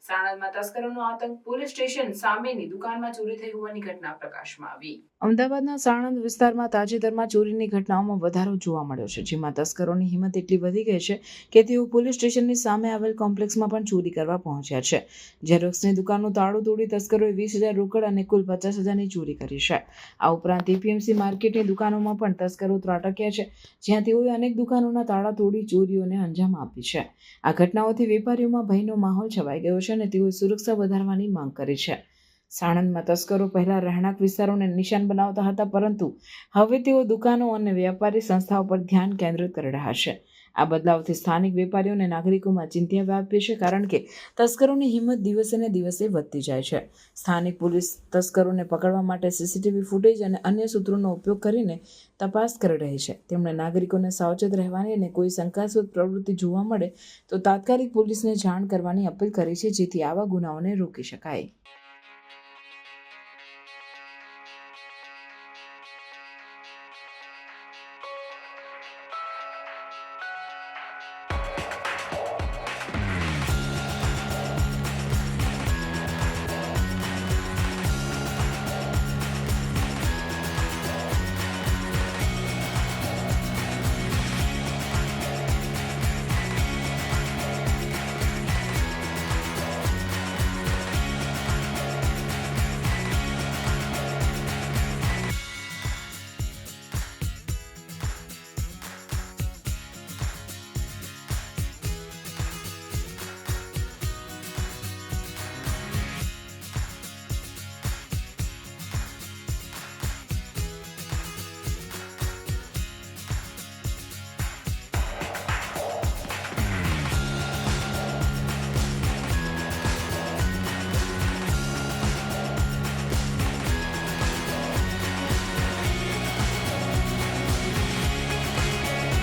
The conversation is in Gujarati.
સાણંદમાં તસ્કરોનો આતંક, પોલીસ સ્ટેશન સામેની દુકાનમાં ચોરી થઈ હોવાની ઘટના પ્રકાશમાં આવી. અમદાવાદના સાણંદ વિસ્તારમાં તાજેતરમાં ચોરીની ઘટનાઓમાં વધારો જોવા મળ્યો છે, જેમાં તસ્કરોની હિંમત એટલી વધી ગઈ છે કે તેઓ પોલીસ સ્ટેશનની સામે આવેલ કોમ્પ્લેક્સમાં પણ ચોરી કરવા પહોંચ્યા છે. ઝેરોક્સની દુકાનનું તાળું તોડી તસ્કરોએ 20,000 રોકડ અને કુલ 50,000ની ચોરી કરી છે. આ ઉપરાંત એપીએમસી માર્કેટની દુકાનોમાં પણ તસ્કરો ત્રાટક્યા છે, જ્યાં તેઓએ અનેક દુકાનોના તાળા તોડી ચોરીઓને અંજામ આપી છે. આ ઘટનાઓથી વેપારીઓમાં ભયનો માહોલ છવાઈ ગયો છે અને તેઓએ સુરક્ષા વધારવાની માંગ કરી છે. સાણંદમાં તસ્કરો પહેલા રહેણાંક વિસ્તારોને નિશાન બનાવતા હતા, પરંતુ હવે તેઓ દુકાનો અને વ્યાપારી સંસ્થાઓ પર ધ્યાન કેન્દ્રિત કરી રહ્યા છે. આ બદલાવથી સ્થાનિક વેપારીઓ અને નાગરિકોમાં ચિંતા વ્યાપી છે, કારણ કે તસ્કરોની હિંમત દિવસે ને દિવસે વધતી જાય છે. સ્થાનિક પોલીસ તસ્કરોને પકડવા માટે સીસીટીવી ફૂટેજ અને અન્ય સૂત્રોનો ઉપયોગ કરીને તપાસ કરી રહી છે. તેમણે નાગરિકોને સાવચેત રહેવાની અને કોઈ શંકાસ્પદ પ્રવૃત્તિ જોવા મળે તો તાત્કાલિક પોલીસને જાણ કરવાની અપીલ કરી છે, જેથી આવા ગુનાઓને રોકી શકાય.